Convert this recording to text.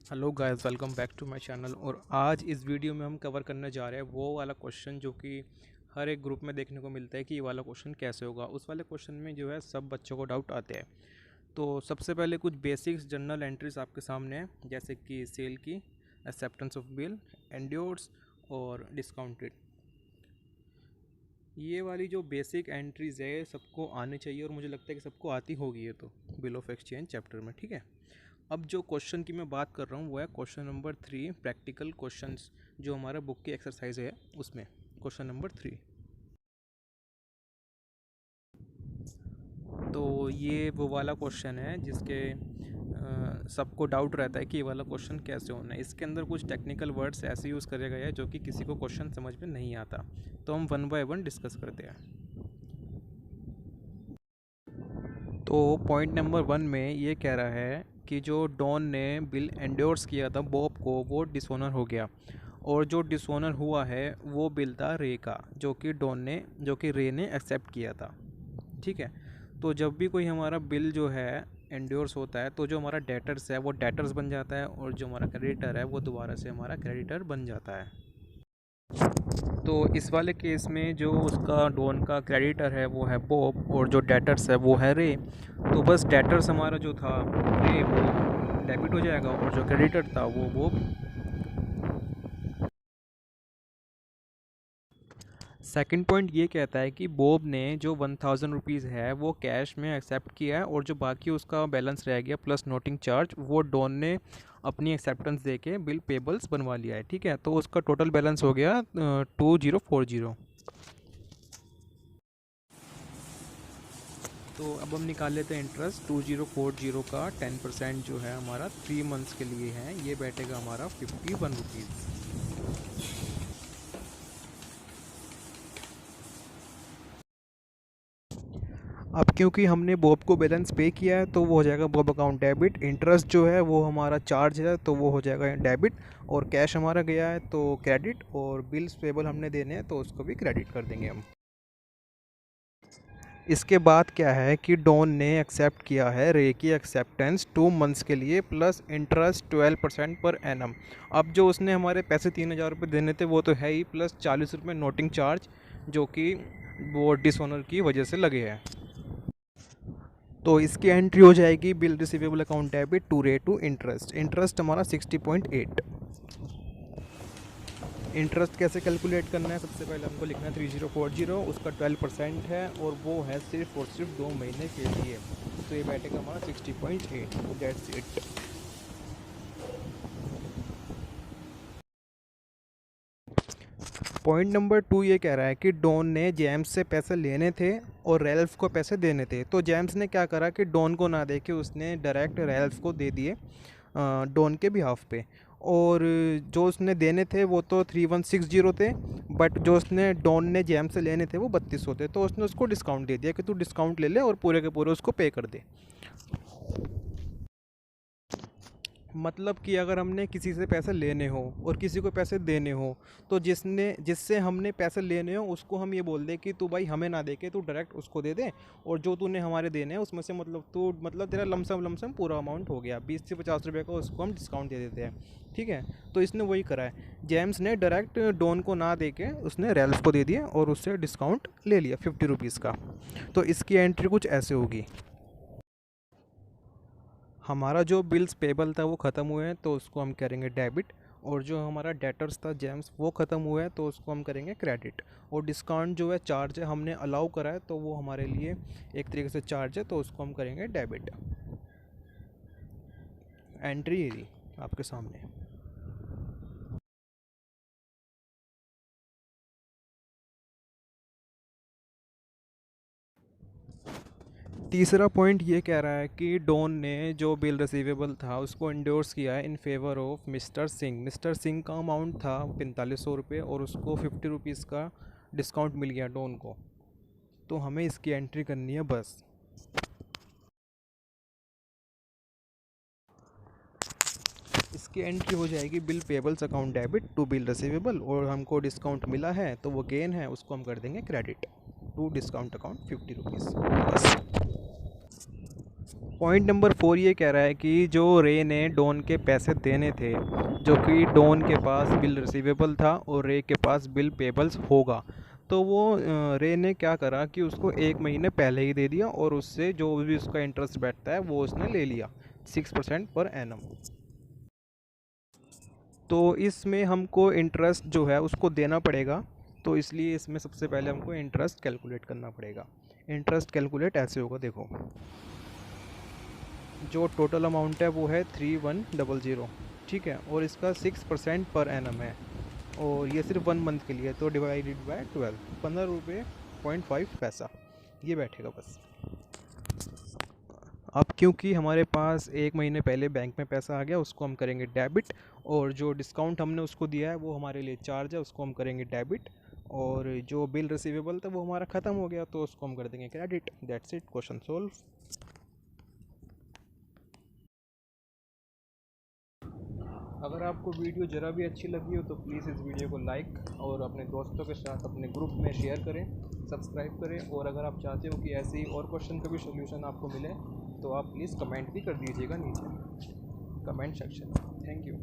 Hello guys, welcome back to my channel. और आज इस वीडियो में हम कवर करने जा रहे हैं वो वाला क्वेश्चन जो कि हर एक ग्रुप में देखने को मिलता है कि ये वाला क्वेश्चन कैसे होगा। उस वाले क्वेश्चन में जो है सब बच्चों को डाउट आते हैं। तो सबसे पहले कुछ बेसिक्स जर्नल एंट्रीज आपके सामने हैं, जैसे कि सेल की, एक्सेप्टेंस ऑफ बिल, एंड्योर्स और डिस्काउंटेड। ये वाली जो बेसिक एंट्रीज है सबको आनी चाहिए और मुझे लगता है कि सबको आती होगी ये तो बिल ऑफ एक्सचेंज चैप्टर में। ठीक है, अब जो क्वेश्चन की मैं बात कर रहा हूँ वो है क्वेश्चन नंबर 3, प्रैक्टिकल क्वेश्चंस, जो हमारा बुक की एक्सरसाइज है उसमें क्वेश्चन नंबर 3। तो ये वो वाला क्वेश्चन है जिसके सबको डाउट रहता है कि ये वाला क्वेश्चन कैसे होना है। इसके अंदर कुछ टेक्निकल वर्ड्स ऐसे यूज़ करे गए हैं जो कि किसी को क्वेश्चन समझ में नहीं आता। तो हम वन बाय वन डिस्कस करते हैं। तो पॉइंट नंबर 1 में ये कह रहा है कि जो डॉन ने बिल एंडोर्स किया था बॉब को, वो डिसऑनर हो गया। और जो डिसऑनर हुआ है वो बिल था रे का, जो कि रे ने एक्सेप्ट किया था। ठीक है, तो जब भी कोई हमारा बिल जो है एंडोर्स होता है तो जो हमारा डेटर्स है वो डेटर्स बन जाता है और जो हमारा क्रेडिटर है वो दोबारा से हमारा क्रेडिटर बन जाता है। तो इस वाले केस में जो उसका डॉन का क्रेडिटर है वो है बॉब और जो डेटर्स है वो है रे। तो बस डेटर्स हमारा जो था रे वो डेबिट हो जाएगा और जो क्रेडिटर था वो बॉब। सेकंड पॉइंट ये कहता है कि बॉब ने जो 1000 रुपीज़ है वो कैश में एक्सेप्ट किया है और जो बाकी उसका बैलेंस रह गया प्लस नोटिंग चार्ज वो डॉन ने अपनी एक्सेप्टेंस दे के बिल पेबल्स बनवा लिया है। ठीक है, तो उसका टोटल बैलेंस हो गया 2040। तो अब हम निकाल लेते हैं इंटरेस्ट। 2040 का 10% जो है हमारा 3 मंथ्स के लिए है, ये बैठेगा हमारा 51 रुपीज़। अब क्योंकि हमने बॉब को बैलेंस पे किया है तो वो हो जाएगा बॉब अकाउंट डेबिट। इंटरेस्ट जो है वो हमारा चार्ज है तो वो हो जाएगा डेबिट। और कैश हमारा गया है तो क्रेडिट, और बिल्स पेबल हमने देने हैं तो उसको भी क्रेडिट कर देंगे हम। इसके बाद क्या है कि डॉन ने एक्सेप्ट किया है रे की एक्सेप्टेंस 2 मंथ्स के लिए प्लस इंटरेस्ट 12% पर एनम। अब जो उसने हमारे पैसे 3000 रुपये देने थे वो तो है ही, प्लस 40 रुपये नोटिंग चार्ज जो कि वो डिसऑनर की वजह से लगे हैं। तो इसकी एंट्री हो जाएगी bill receivable account debit to ray to interest. Interest हमारा 60.8। इंटरेस्ट कैसे कैलकुलेट करना है, सबसे पहले हमको लिखना है 3040, उसका 12% है और वो है सिर्फ और सिर्फ 2 महीने के लिए। तो ये बैठेगा हमारा 60.8। That's it. पॉइंट नंबर 2 ये कह रहा है कि डॉन ने जेम्स से पैसे लेने थे और रेल्फ को पैसे देने थे। तो जेम्स ने क्या करा कि डॉन को ना दे के उसने डायरेक्ट रेल्फ को दे दिए डॉन के बिहाफ पे। और जो उसने देने थे वो तो 3160 थे, बट जो उसने डॉन ने जेम्स से लेने थे वो 3200 थे। तो उसने उसको डिस्काउंट दे दिया कि तू डिस्काउंट ले ले और पूरे के पूरे उसको पे कर दे। मतलब कि अगर हमने किसी से पैसे लेने हो और किसी को पैसे देने हो तो जिससे हमने पैसे लेने हो उसको हम ये बोल दें कि तू भाई हमें ना दे के तू डायरेक्ट उसको दे दे, और जो तूने हमारे देने हैं उसमें से मतलब तेरा लमसम लमसम पूरा अमाउंट हो गया, 20 से 50 रुपये का उसको हम डिस्काउंट दे देते हैं। ठीक है, तो इसने वही करा है। जेम्स ने डायरेक्ट डॉन को ना दे के उसने रेल्फ को दे दिया और उससे डिस्काउंट ले लिया 50 रुपीज़ का। तो इसकी एंट्री कुछ ऐसे होगी। हमारा जो बिल्स पेबल था वो ख़त्म हुए हैं तो उसको हम करेंगे डेबिट। और जो हमारा डेटर्स था जेम्स वो ख़त्म हुआ है तो उसको हम करेंगे क्रेडिट। और डिस्काउंट जो है चार्ज है हमने अलाउ करा है तो वो हमारे लिए एक तरीके से चार्ज है तो उसको हम करेंगे डेबिट। एंट्री ये रही आपके सामने। तीसरा पॉइंट ये कह रहा है कि डॉन ने जो बिल रिसीवेबल था उसको इंडोर्स किया है in favour of mister Singh. Mister Singh का अमाउंट था 4500 रुपये और उसको 50 रुपीज़ का डिस्काउंट मिल गया डॉन को। तो हमें इसकी एंट्री करनी है बस। इसकी एंट्री हो जाएगी bill payables account debit to bill receivable, और हमको डिस्काउंट मिला है तो वो गेन है उसको हम कर देंगे credit to discount account 50 rupees बस। पॉइंट नंबर 4 ये कह रहा है कि जो रे ने डॉन के पैसे देने थे, जो कि डॉन के पास बिल रिसीवेबल था और रे के पास बिल पेबल्स होगा, तो वो रे ने क्या करा कि उसको 1 महीने पहले ही दे दिया और उससे जो भी उसका इंटरेस्ट बैठता है वो उसने ले लिया 6% पर एनम। तो इसमें हमको इंटरेस्ट जो है उसको देना पड़ेगा, तो इसलिए इसमें सबसे पहले हमको इंटरेस्ट कैलकुलेट करना पड़ेगा। इंटरेस्ट कैलकुलेट ऐसे होगा, देखो जो टोटल अमाउंट है वो है 3100, ठीक है, और इसका 6% पर एनम है और ये सिर्फ 1 मंथ के लिए, तो डिवाइडेड बाय 12, 15 रुपये 0.5 पैसा ये बैठेगा बस। अब क्योंकि हमारे पास 1 महीने पहले बैंक में पैसा आ गया, उसको हम करेंगे डेबिट, और जो डिस्काउंट हमने उसको दिया है वो हमारे लिए चार्ज है, उसको हम करेंगे डेबिट, और जो बिल रिसीवेबल था वो हमारा ख़त्म हो गया तो उसको हम कर देंगे credit. That's it, question solve. अगर आपको वीडियो ज़रा भी अच्छी लगी हो तो प्लीज़ इस वीडियो को लाइक और अपने दोस्तों के साथ अपने ग्रुप में शेयर करें, सब्सक्राइब करें, और अगर आप चाहते हो कि ऐसे ही और क्वेश्चन का भी सोल्यूशन आपको मिले तो आप प्लीज़ कमेंट भी कर दीजिएगा नीचे कमेंट सेक्शन में। Thank you.